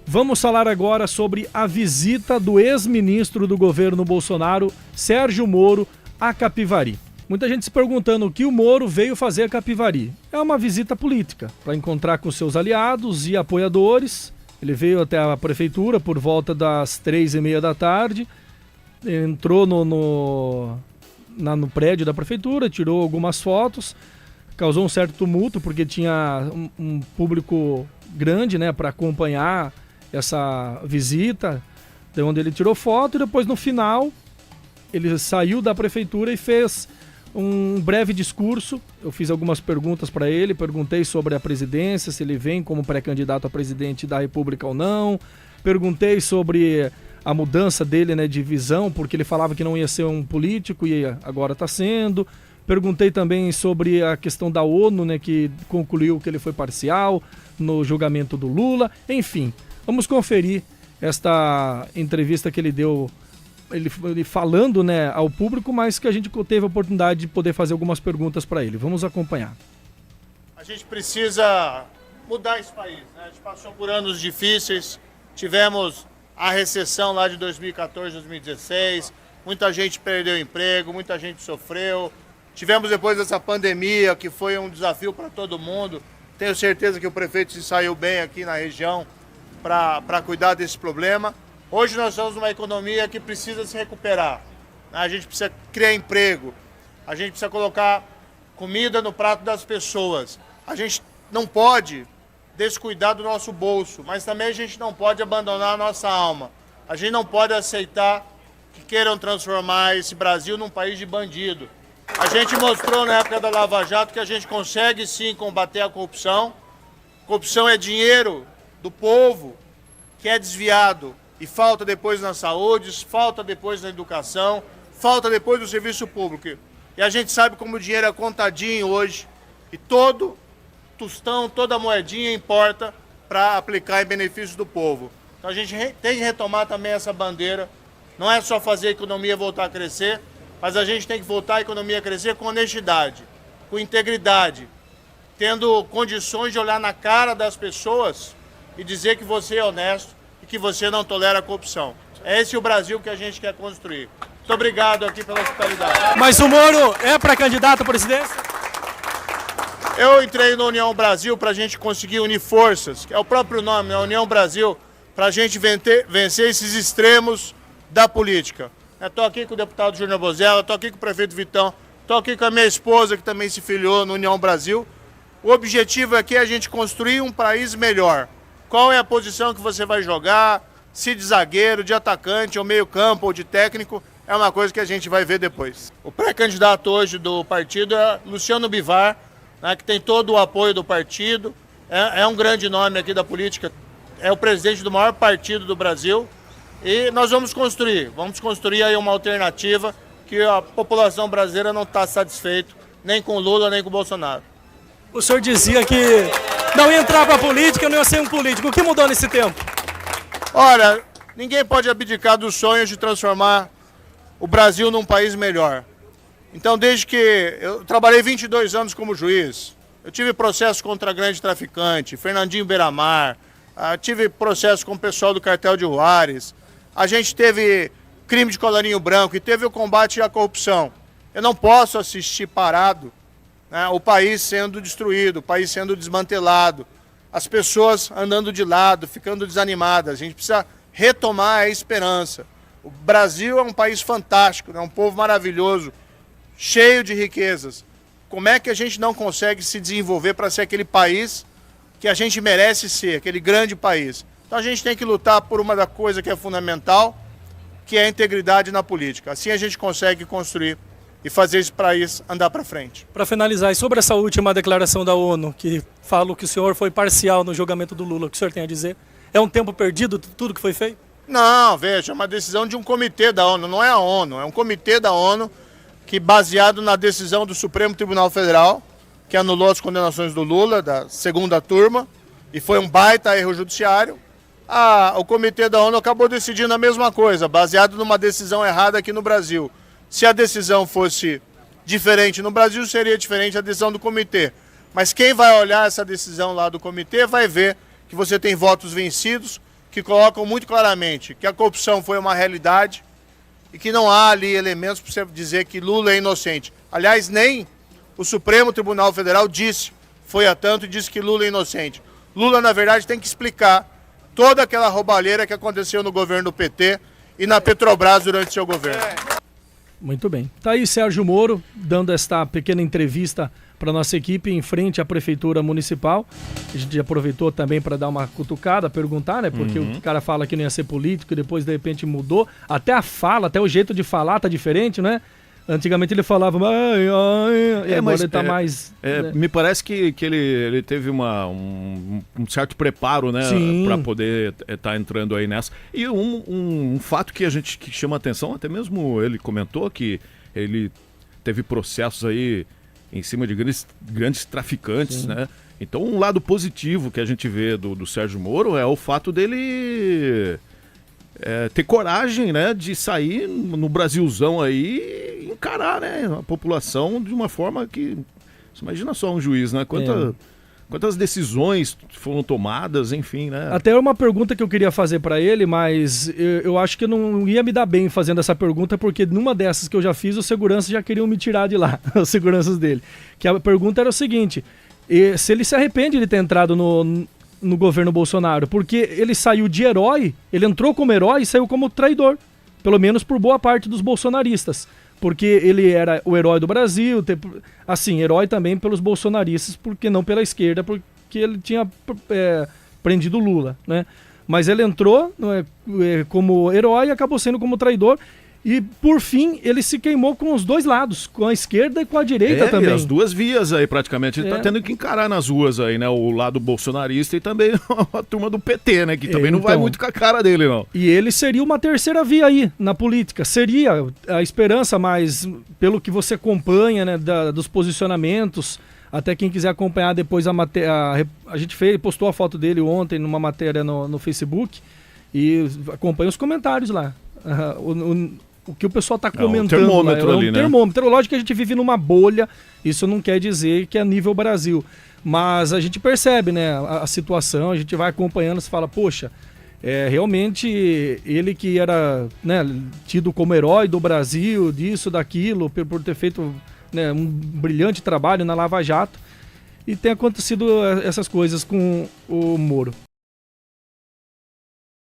Vamos falar agora sobre a visita do ex-ministro do governo Bolsonaro, Sérgio Moro, a Capivari. Muita gente se perguntando o que o Moro veio fazer a Capivari. É uma visita política, para encontrar com seus aliados e apoiadores. Ele veio até a prefeitura por volta das 3h30 da tarde, entrou no prédio da prefeitura, tirou algumas fotos, causou um certo tumulto, porque tinha um público grande, né, para acompanhar essa visita, de onde ele tirou foto, e depois no final ele saiu da prefeitura e fez um breve discurso. Eu fiz algumas perguntas para ele, perguntei sobre a presidência, se ele vem como pré-candidato a presidente da República ou não, perguntei sobre a mudança dele, né, de visão, porque ele falava que não ia ser um político e agora está sendo. Perguntei também sobre a questão da ONU, né, que concluiu que ele foi parcial no julgamento do Lula. Enfim, vamos conferir esta entrevista que ele deu, ele falando, né, ao público, mas que a gente teve a oportunidade de poder fazer algumas perguntas para ele. Vamos acompanhar. A gente precisa mudar esse país, né? A gente passou por anos difíceis, tivemos a recessão lá de 2014, 2016, muita gente perdeu emprego, muita gente sofreu. Tivemos depois essa pandemia, que foi um desafio para todo mundo. Tenho certeza que o prefeito se saiu bem aqui na região para cuidar desse problema. Hoje nós estamos numa economia que precisa se recuperar. A gente precisa criar emprego, a gente precisa colocar comida no prato das pessoas. A gente não pode descuidar do nosso bolso, mas também a gente não pode abandonar a nossa alma. A gente não pode aceitar que queiram transformar esse Brasil num país de bandido. A gente mostrou na época da Lava Jato que a gente consegue sim combater a corrupção. Corrupção é dinheiro do povo que é desviado e falta depois na saúde, falta depois na educação, falta depois no serviço público. E a gente sabe como o dinheiro é contadinho hoje e todo tostão, toda moedinha importa para aplicar em benefício do povo. Então a gente tem que retomar também essa bandeira. Não é só fazer a economia voltar a crescer, mas a gente tem que voltar a economia a crescer com honestidade, com integridade, tendo condições de olhar na cara das pessoas e dizer que você é honesto e que você não tolera a corrupção. É esse o Brasil que a gente quer construir. Muito obrigado aqui pela hospitalidade. Mas o Moro é pré-candidato à presidência? Eu entrei na União Brasil para a gente conseguir unir forças, que é o próprio nome, né? União Brasil, para a gente vencer esses extremos da política. Estou aqui com o deputado Júnior Bozella, estou aqui com o prefeito Vitão, estou aqui com a minha esposa, que também se filiou na União Brasil. O objetivo aqui é a gente construir um país melhor. Qual é a posição que você vai jogar, se de zagueiro, de atacante, ou meio campo, ou de técnico, é uma coisa que a gente vai ver depois. O pré-candidato hoje do partido é Luciano Bivar, né, que tem todo o apoio do partido, é um grande nome aqui da política, é o presidente do maior partido do Brasil. E nós vamos construir aí uma alternativa que a população brasileira não está satisfeita, nem com Lula, nem com Bolsonaro. O senhor dizia que não ia entrar para a política, não ia ser um político. O que mudou nesse tempo? Olha, ninguém pode abdicar dos sonhos de transformar o Brasil num país melhor. Então, desde que eu trabalhei 22 anos como juiz, eu tive processo contra grande traficante, Fernandinho Beiramar, tive processo com o pessoal do cartel de Juárez, a gente teve crime de colarinho branco e teve o combate à corrupção. Eu não posso assistir parado, né, o país sendo destruído, o país sendo desmantelado, as pessoas andando de lado, ficando desanimadas. A gente precisa retomar a esperança. O Brasil é um país fantástico, é um povo maravilhoso, cheio de riquezas. Como é que a gente não consegue se desenvolver para ser aquele país que a gente merece ser, aquele grande país? Então a gente tem que lutar por uma da coisa que é fundamental, que é a integridade na política. Assim a gente consegue construir e fazer esse país andar para frente. Para finalizar, e sobre essa última declaração da ONU, que fala que o senhor foi parcial no julgamento do Lula, o que o senhor tem a dizer? É um tempo perdido tudo que foi feito? Não, veja, é uma decisão de um comitê da ONU, não é a ONU, é um comitê da ONU que, baseado na decisão do Supremo Tribunal Federal, que anulou as condenações do Lula, da segunda turma, e foi um baita erro judiciário, o comitê da ONU acabou decidindo a mesma coisa, baseado numa decisão errada aqui no Brasil. Se a decisão fosse diferente no Brasil, seria diferente a decisão do comitê. Mas quem vai olhar essa decisão lá do comitê vai ver que você tem votos vencidos, que que colocam muito claramente que a corrupção foi uma realidade e que não há ali elementos para você dizer que Lula é inocente. Aliás, nem o Supremo Tribunal Federal foi a tanto e disse que Lula é inocente. Lula, na verdade, tem que explicar toda aquela roubalheira que aconteceu no governo do PT e na Petrobras durante seu governo. Muito bem. Tá aí Sérgio Moro dando esta pequena entrevista para nossa equipe em frente à Prefeitura Municipal. A gente aproveitou também para dar uma cutucada, perguntar, né? Porque o cara fala que não ia ser político e depois de repente mudou. Até a fala, até o jeito de falar tá diferente, né? Antigamente ele falava, e agora ele tá mais... né? Me parece que ele teve um certo preparo, né, para poder estar entrando aí nessa. E um fato que que chama atenção, até mesmo ele comentou que ele teve processos aí em cima de grandes traficantes, né? Então um lado positivo que a gente vê do Sérgio Moro é o fato dele... ter coragem, né, de sair no Brasilzão aí e encarar, né, a população de uma forma que... Você imagina só um juiz, né? Quantas decisões foram tomadas, enfim, né? Até uma pergunta que eu queria fazer para ele, mas eu acho que eu não ia me dar bem fazendo essa pergunta, porque numa dessas que eu já fiz, os seguranças já queriam me tirar de lá, os seguranças dele. Que a pergunta era o seguinte, se ele se arrepende de ter entrado no governo Bolsonaro, porque ele saiu de herói, ele entrou como herói e saiu como traidor, pelo menos por boa parte dos bolsonaristas, porque ele era o herói do Brasil, assim, herói também pelos bolsonaristas, porque não pela esquerda, porque ele tinha prendido Lula, né? Mas ele entrou como herói e acabou sendo como traidor. E, por fim, ele se queimou com os dois lados, com a esquerda e com a direita também. E as duas vias aí, praticamente. Ele tá tendo que encarar nas ruas aí, né? O lado bolsonarista e também a turma do PT, né? Que também não vai muito com a cara dele, não. E ele seria uma terceira via aí, na política. Seria a esperança, mas pelo que você acompanha, né? Dos posicionamentos, até quem quiser acompanhar depois a matéria... A gente postou a foto dele ontem numa matéria no Facebook e acompanha os comentários lá. O que o pessoal está comentando. É um termômetro ali, né? Termômetro. Lógico que a gente vive numa bolha, isso não quer dizer que é nível Brasil. Mas a gente percebe, né, a situação, a gente vai acompanhando, se fala, poxa, realmente ele que era, né, tido como herói do Brasil, disso, daquilo, por ter feito, né, um brilhante trabalho na Lava Jato, e tem acontecido essas coisas com o Moro.